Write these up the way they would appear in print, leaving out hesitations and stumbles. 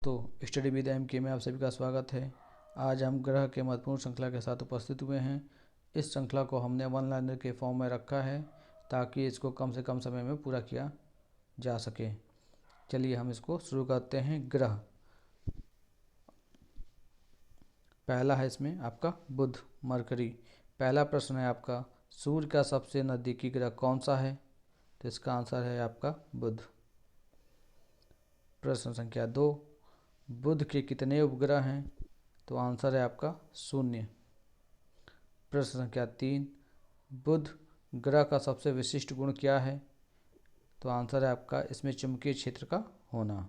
तो study with MK में आप सभी का स्वागत है। आज हम ग्रह के महत्वपूर्ण श्रृंखला के साथ उपस्थित हुए हैं। इस श्रृंखला को हमने वन लाइनर के फॉर्म में रखा है ताकि इसको कम से कम समय में पूरा किया जा सके। चलिए हम इसको शुरू करते हैं। ग्रह पहला है इसमें आपका बुध, मरकरी। पहला प्रश्न है आपका, सूर्य का सबसे नज़दीकी ग्रह कौन सा है? तो इसका आंसर है आपका बुध। प्रश्न संख्या 2, बुध के कितने उपग्रह हैं? तो आंसर है आपका 0। प्रश्न संख्या 3, बुध ग्रह का सबसे विशिष्ट गुण क्या है? तो आंसर है आपका इसमें चुंबकीय क्षेत्र का होना।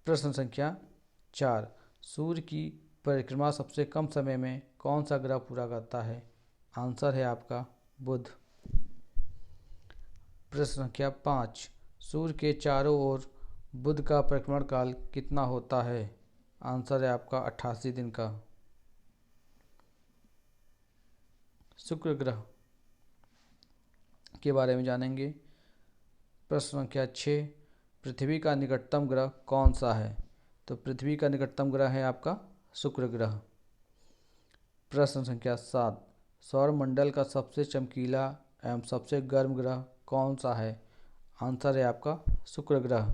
प्रश्न संख्या 4, सूर्य की परिक्रमा सबसे कम समय में कौन सा ग्रह पूरा करता है? आंसर है आपका बुध। प्रश्न संख्या 5, सूर्य के चारों ओर बुध का परिक्रमण काल कितना होता है? आंसर है आपका 88 दिन का। शुक्र ग्रह के बारे में जानेंगे। प्रश्न संख्या 6, पृथ्वी का निकटतम ग्रह कौन सा है? तो पृथ्वी का निकटतम ग्रह है आपका शुक्र ग्रह। प्रश्न संख्या 7, सौरमंडल का सबसे चमकीला एवं सबसे गर्म ग्रह कौन सा है? आंसर है आपका शुक्र ग्रह।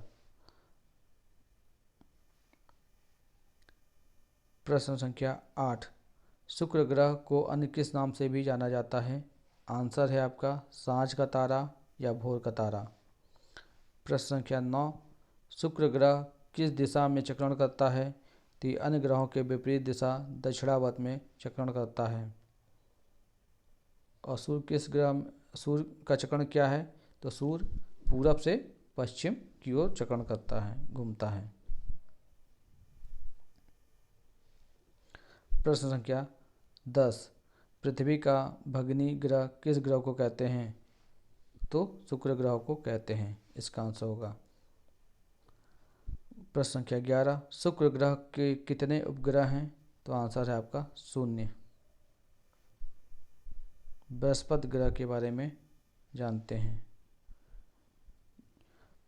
प्रश्न संख्या 8, शुक्र ग्रह को अन्य किस नाम से भी जाना जाता है? आंसर है आपका सांझ का तारा या भोर का तारा। प्रश्न संख्या 9, शुक्र ग्रह किस दिशा में चक्रण करता है? तो अन्य ग्रहों के विपरीत दिशा दक्षिणावर्त में चक्रण करता है। और सूर्य का चक्रण क्या है? तो सूर्य पूरब से पश्चिम की ओर चक्रण करता है, घूमता है। प्रश्न संख्या 10, पृथ्वी का भगिनी ग्रह किस ग्रह को कहते हैं? तो शुक्र ग्रह को कहते हैं, इसका आंसर होगा। प्रश्न संख्या 11, शुक्र ग्रह के कितने उपग्रह हैं? तो आंसर है आपका 0। बृहस्पति ग्रह के बारे में जानते हैं।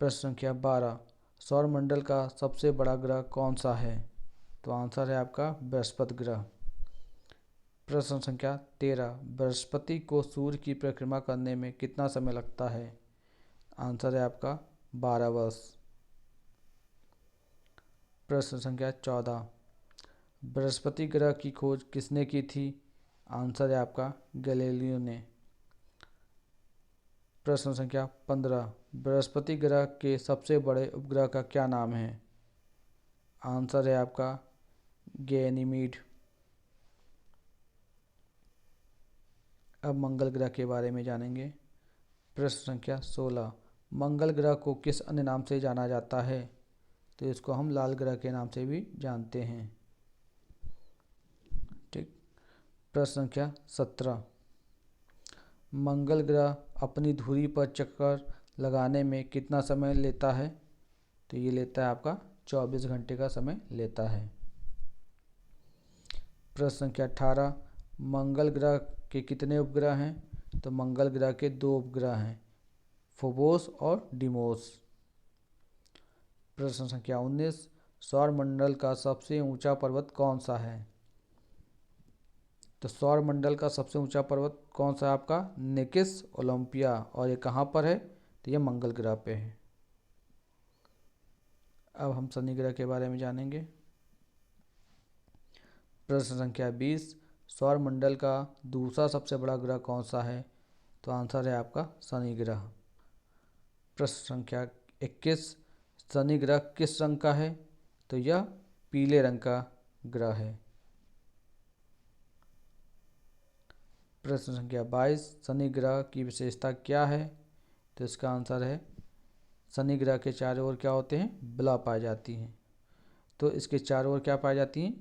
प्रश्न संख्या 12, सौरमंडल का सबसे बड़ा ग्रह कौन सा है? तो आंसर है आपका बृहस्पति ग्रह। प्रश्न संख्या 13, बृहस्पति को सूर्य की परिक्रमा करने में कितना समय लगता है? आंसर है आपका 12 वर्ष। प्रश्न संख्या 14, बृहस्पति ग्रह की खोज किसने की थी? आंसर है आपका गैलीलियो ने। प्रश्न संख्या 15, बृहस्पति ग्रह के सबसे बड़े उपग्रह का क्या नाम है? आंसर है आपका गैनीमीड। अब मंगल ग्रह के बारे में जानेंगे। प्रश्न संख्या 16, मंगल ग्रह को किस अन्य नाम से जाना जाता है? तो इसको हम लाल ग्रह के नाम से भी जानते हैं। ठीक। प्रश्न संख्या 17, मंगल ग्रह अपनी धुरी पर चक्कर लगाने में कितना समय लेता है? तो ये लेता है आपका 24 घंटे का समय लेता है। प्रश्न संख्या 18, मंगल ग्रह के कितने उपग्रह हैं? तो मंगल ग्रह के 2 उपग्रह हैं, फोबोस और डिमोस। प्रश्न संख्या 19, सौरमंडल का सबसे ऊंचा पर्वत कौन सा है? तो सौरमंडल का सबसे ऊंचा पर्वत कौन सा है आपका? निकिस ओलंपिया। और ये कहाँ पर है? तो ये मंगल ग्रह पे है। अब हम शनि ग्रह के बारे में जानेंगे। प्रश्न संख्या 20, सौरमंडल का दूसरा सबसे बड़ा ग्रह कौन सा है? तो आंसर है आपका शनि ग्रह। प्रश्न संख्या 21, शनि ग्रह किस रंग का है? तो यह पीले रंग का ग्रह है। प्रश्न संख्या 22, शनि ग्रह की विशेषता क्या है? तो इसका आंसर है शनि ग्रह के चारों ओर क्या होते हैं? बला पाई जाती हैं। तो इसके चारों ओर क्या पाई जाती हैं?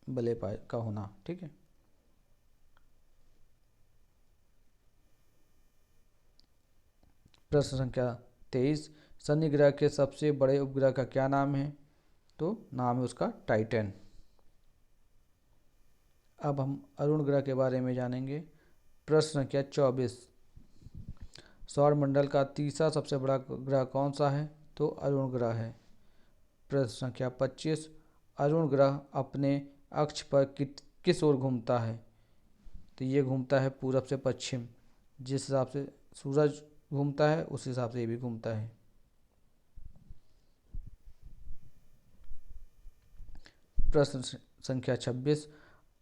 बले पाए का होना। ठीक है। प्रश्न संख्या 23, शनि ग्रह के सबसे बड़े उपग्रह का क्या नाम है? तो नाम है उसका टाइटन। अब हम अरुण ग्रह के बारे में जानेंगे। प्रश्न संख्या 24, सौरमंडल का तीसरा सबसे बड़ा ग्रह कौन सा है? तो अरुण ग्रह है। प्रश्न संख्या 25, अरुण ग्रह अपने अक्ष पर किस ओर घूमता है? तो ये घूमता है पूरब से पश्चिम। जिस हिसाब से सूरज घूमता है उस हिसाब से ये भी घूमता है। प्रश्न संख्या 26,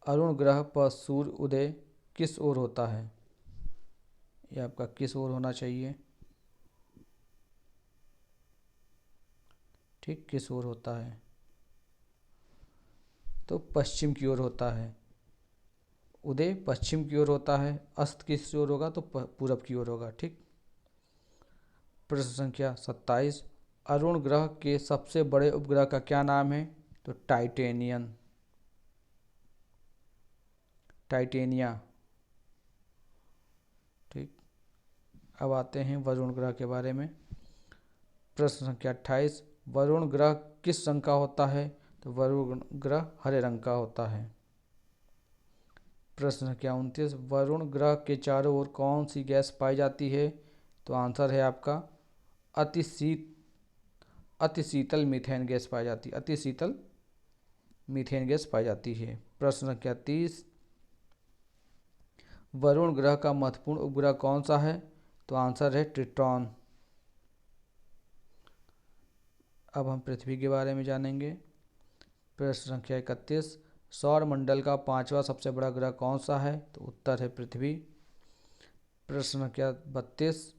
अरुण ग्रह पर सूर्य उदय किस ओर होता है? यह आपका किस ओर होना चाहिए? ठीक, किस ओर होता है? तो पश्चिम की ओर होता है। उदय पश्चिम की ओर होता है, अस्त किस ओर होगा? तो पूरब की ओर होगा। ठीक। प्रश्न संख्या 27, अरुण ग्रह के सबसे बड़े उपग्रह का क्या नाम है? तो टाइटेनिया। ठीक। अब आते हैं वरुण ग्रह के बारे में। प्रश्न संख्या 28, वरुण ग्रह किस रंग का होता है? तो वरुण ग्रह हरे रंग का होता है। प्रश्न संख्या 29, वरुण ग्रह के चारों ओर कौन सी गैस पाई जाती है? तो आंसर है आपका अति शीतल मीथेन गैस पाई जाती है। अति शीतल मीथेन गैस पाई जाती है। प्रश्न संख्या 30, वरुण ग्रह का महत्वपूर्ण उपग्रह कौन सा है? तो आंसर है ट्रिटॉन। अब हम पृथ्वी के बारे में जानेंगे। प्रश्न संख्या 31, सौर मंडल का पांचवा सबसे बड़ा ग्रह कौन सा है? तो उत्तर है पृथ्वी। प्रश्न संख्या 32,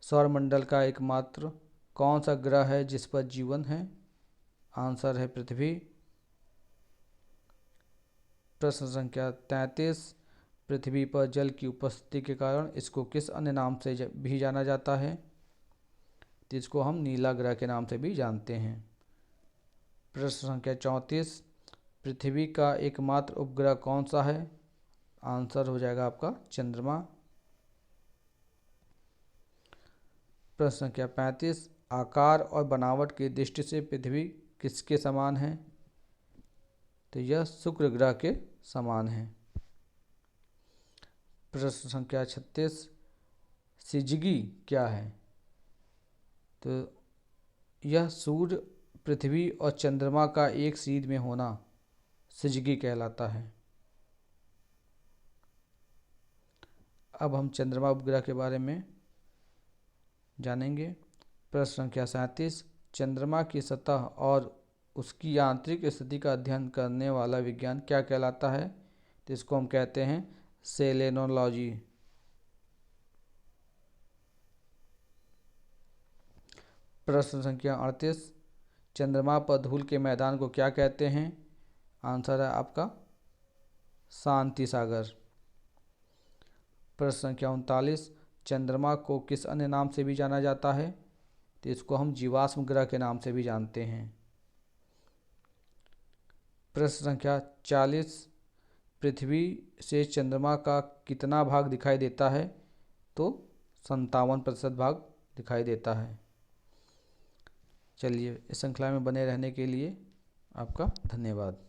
सौर मंडल का एकमात्र कौन सा ग्रह है जिस पर जीवन है? आंसर है पृथ्वी। प्रश्न संख्या 33, पृथ्वी पर जल की उपस्थिति के कारण इसको किस अन्य नाम से भी जाना जाता है? तो इसको हम नीला ग्रह के नाम से भी जानते हैं। प्रश्न संख्या 34, पृथ्वी का एकमात्र उपग्रह कौन सा है? आंसर हो जाएगा आपका चंद्रमा। प्रश्न संख्या 35, आकार और बनावट की दृष्टि से पृथ्वी किसके समान है? तो यह शुक्र ग्रह के समान है। प्रश्न संख्या 36, सिजगी क्या है? तो यह सूर्य, पृथ्वी और चंद्रमा का एक सीध में होना सिजगी कहलाता है। अब हम चंद्रमा उपग्रह के बारे में जानेंगे। प्रश्न संख्या 37, चंद्रमा की सतह और उसकी आंतरिक स्थिति का अध्ययन करने वाला विज्ञान क्या कहलाता है? तो इसको हम कहते हैं सेलेनोलॉजी। प्रश्न संख्या 38, चंद्रमा पर धूल के मैदान को क्या कहते हैं? आंसर है आपका शांति सागर। प्रश्न संख्या 39, चंद्रमा को किस अन्य नाम से भी जाना जाता है? तो इसको हम जीवाश्म ग्रह के नाम से भी जानते हैं। प्रश्न संख्या 40, पृथ्वी से चंद्रमा का कितना भाग दिखाई देता है? तो 57% भाग दिखाई देता है। चलिए, इस श्रृंखला में बने रहने के लिए आपका धन्यवाद।